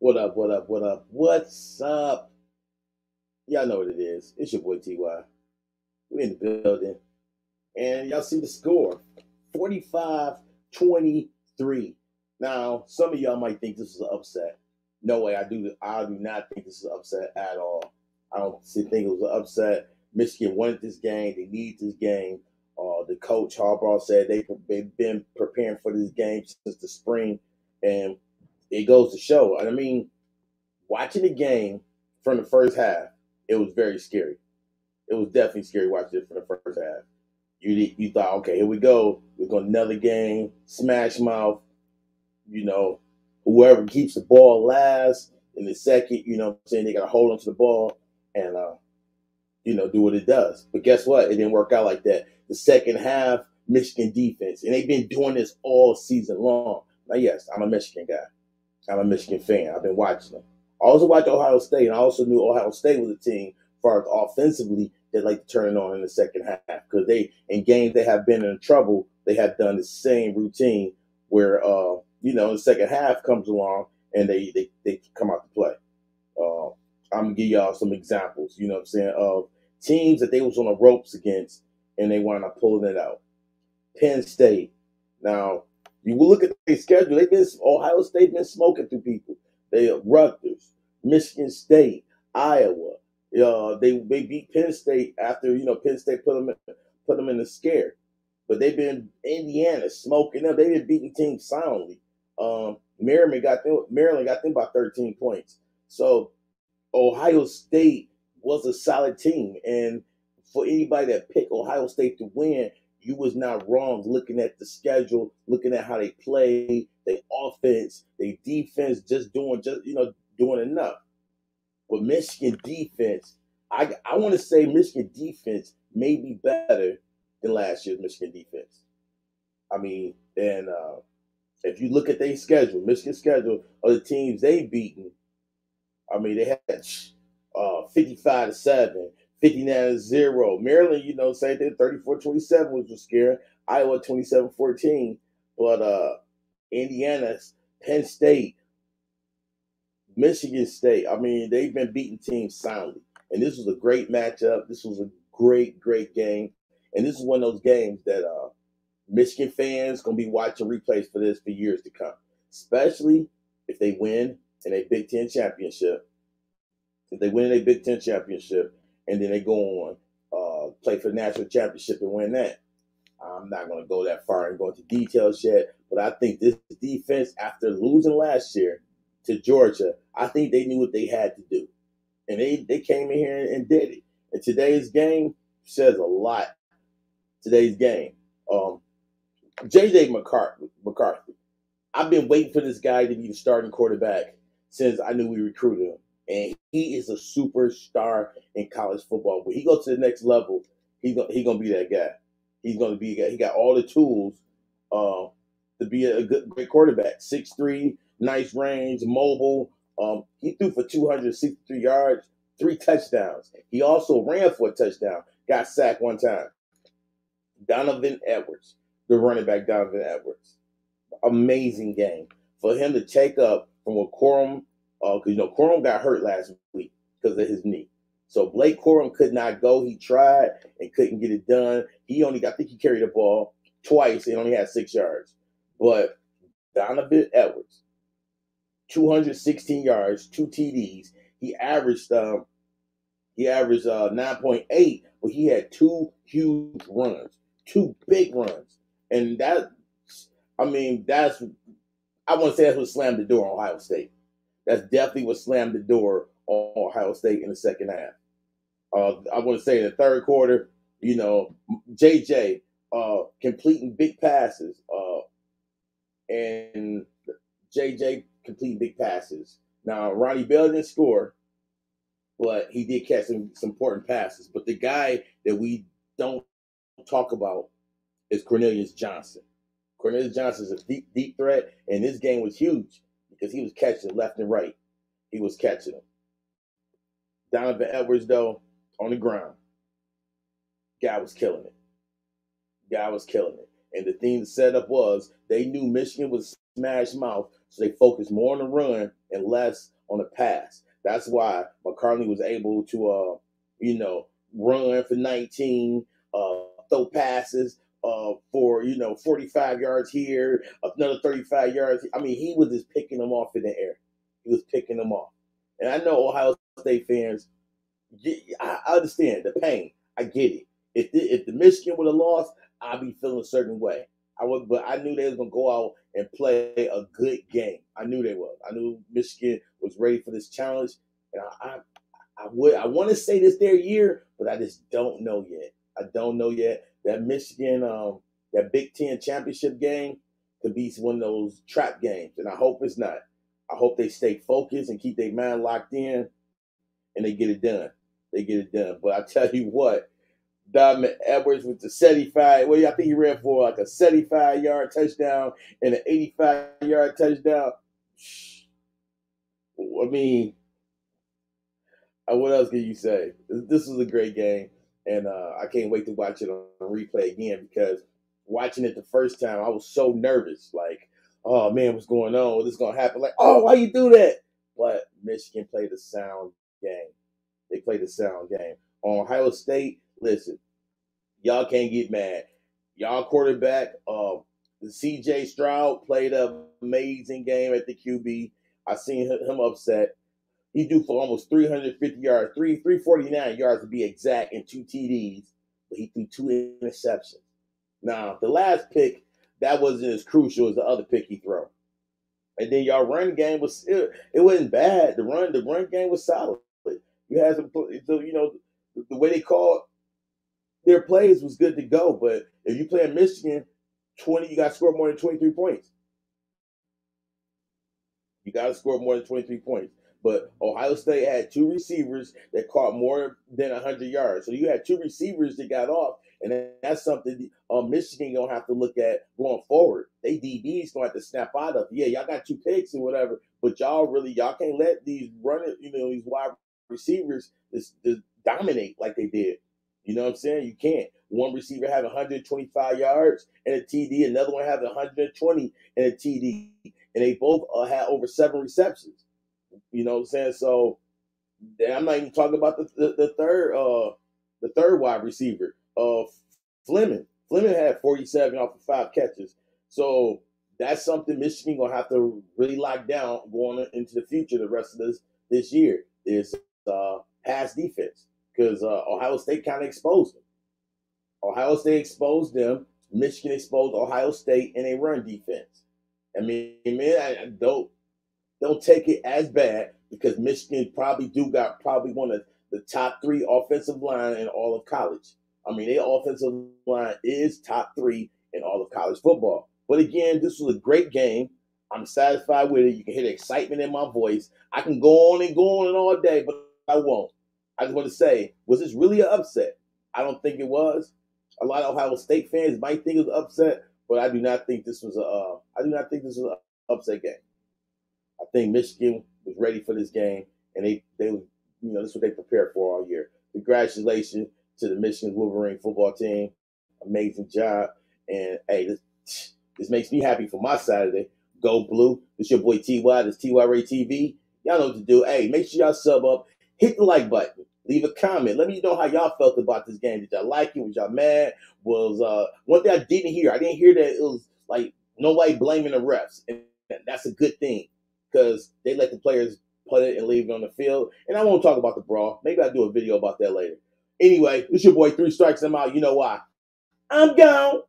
What up, what up, what up? What's up? Y'all know what it is. It's your boy TY. We in the building. And y'all see the score. 45-23. Now, some of y'all might think this is an upset. No way, I do not think this is an upset at all. I don't think it was an upset. Michigan wanted this game. They need this game. The coach Harbaugh said they've been preparing for this game since the spring, and it goes to show. I mean, watching the game from the first half, it was very scary. It was definitely scary watching it from the first half. You thought, okay, here we go. We're going another game, smash mouth. You know, whoever keeps the ball last in the second, you know what I'm saying, they got to hold onto the ball and, do what it does. But guess what? It didn't work out like that. The second half, Michigan defense, and they've been doing this all season long. Now, yes, I'm a Michigan guy. I'm a Michigan fan. I've been watching them. I also watched Ohio State, and I also knew Ohio State was a team, as far as offensively, they like to turn it on in the second half because in games they have been in trouble, they have done the same routine where, the second half comes along and they come out to play. I'm gonna give y'all some examples, you know what I'm saying, of teams that they was on the ropes against and they wound up pulling it out. Penn State. Now, you will look at their schedule. Ohio State been smoking through people. They Rutgers, Michigan State, Iowa. They beat Penn State after Penn State put them in the scare. But they've been Indiana smoking them. They've been beating teams soundly. Maryland got them by 13 points. So Ohio State was a solid team, and for anybody that picked Ohio State to win, you was not wrong looking at the schedule, looking at how they play, their offense, their defense, doing enough. But Michigan defense, I want to say Michigan defense may be better than last year's Michigan defense. I mean, and if you look at their schedule, Michigan schedule of the teams they beaten, I mean, they had 55-7, 59-0. Maryland, same thing, 34-27 was scary. Iowa 27-14. But Indiana, Penn State, Michigan State, I mean, they've been beating teams soundly. And this was a great matchup. This was a great, great game. And this is one of those games that Michigan fans going to be watching replays for this for years to come, especially if they win in a Big Ten championship. If they win a Big Ten championship and then they go on, play for the national championship and win that. I'm not going to go that far and go into details yet, but I think this defense, after losing last year to Georgia, I think they knew what they had to do. And they came in here and did it. And today's game says a lot. Today's game. J.J. McCarthy. I've been waiting for this guy to be the starting quarterback since I knew we recruited him. And he is a superstar in college football. When he goes to the next level, he's gonna be that guy. He's gonna be a guy. He got all the tools to be a great quarterback. 6'3", nice range, mobile. He threw for 263 yards, 3 touchdowns. He also ran for a touchdown. Got sacked one time. Donovan Edwards, the running back Donovan Edwards. Amazing game. For him to take up from what Corum, because Corum got hurt last week because of his knee. So Blake Corum could not go. He tried and couldn't get it done. I think he carried the ball twice and only had 6 yards. But Donovan Edwards, 216 yards, 2 TDs. He averaged 9.8, but he had 2 huge runs, 2 big runs. And I want to say that's what slammed the door on Ohio State. That's definitely what slammed the door on Ohio State in the second half. I want to say in the third quarter, JJ completing big passes, and JJ completing big passes. Now, Ronnie Bell didn't score, but he did catch some important passes. But the guy that we don't talk about is Cornelius Johnson. Cornelius Johnson is a deep threat, and this game was huge because he was catching left and right. He was catching them. Donovan Edwards, though, on the ground, guy was killing it. And the thing the setup was they knew Michigan was smash mouth, so they focused more on the run and less on the pass. That's why McCartney was able to, run for 19, throw passes for 45 yards here, another 35 yards. I mean, he was just picking them off in the air. He was picking them off. And I know Ohio State fans, I understand the pain. I get it. If the Michigan would have lost, I'd be feeling a certain way. But I knew they was gonna go out and play a good game. I knew they was. I knew Michigan was ready for this challenge, and I want to say this their year, but I just don't know yet. I don't know yet. That Michigan, that Big Ten championship game could be one of those trap games, and I hope it's not. I hope they stay focused and keep their mind locked in, and they get it done. They get it done. But I tell you what, Donovan Edwards with the 75, I think he ran for like a 75-yard touchdown and an 85-yard touchdown. I mean, what else can you say? This was a great game, and I can't wait to watch it on replay again, because watching it the first time, I was so nervous. Like, oh, man, what's going on? What's going to happen? Like, oh, why you do that? But Michigan played a sound game. They played a sound game. On Ohio State, listen, y'all can't get mad. Y'all quarterback, C.J. Stroud, played an amazing game at the QB. I seen him upset. He threw for almost 350 yards, 349 yards to be exact, and 2 TDs, but he threw 2 interceptions. Now, the last pick, that wasn't as crucial as the other pick he threw. And then y'all run game was, it wasn't bad. The run game was solid. You had some, the way they called their plays was good to go. But if you play in Michigan, you got to score more than 23 points. You got to score more than 23 points. But Ohio State had 2 receivers that caught more than 100 yards. So you had 2 receivers that got off, and that's something Michigan going to have to look at going forward. They DBs going to have to snap out of. Yeah, y'all got 2 picks and whatever, but y'all can't let these these wide receivers just dominate like they did. You know what I'm saying? You can't. One receiver having 125 yards and a TD, another one having 120 and a TD, and they both had over 7 receptions. You know what I'm saying? So I'm not even talking about the third wide receiver, Fleming. Fleming had 47 off of 5 catches. So that's something Michigan gonna have to really lock down going into the future. The rest of this year is pass defense, because Ohio State kind of exposed them. Ohio State exposed them. Michigan exposed Ohio State in a run defense. I mean, man, I don't take it as bad, because Michigan probably got one of the top 3 offensive line in all of college. I mean, their offensive line is top 3 in all of college football. But again, this was a great game. I'm satisfied with it. You can hear the excitement in my voice. I can go on and all day, but I won't. I just want to say, was this really an upset? I don't think it was. A lot of Ohio State fans might think it was an upset, but I do not think this was an upset game. I think Michigan was ready for this game, and they this is what they prepared for all year. Congratulations to the Michigan Wolverine football team. Amazing job. And hey, this makes me happy for my Saturday. Go Blue. This your boy TY. This TYRHEATV. Y'all know what to do. Hey, make sure y'all sub up. Hit the like button. Leave a comment. Let me know how y'all felt about this game. Did y'all like it? Was y'all mad? Was one thing I didn't hear that it was like nobody blaming the refs. And that's a good thing, because they let the players put it and leave it on the field. And I won't talk about the brawl. Maybe I'll do a video about that later. Anyway, this your boy 3 Strikes. I'm out. You know why. I'm gone.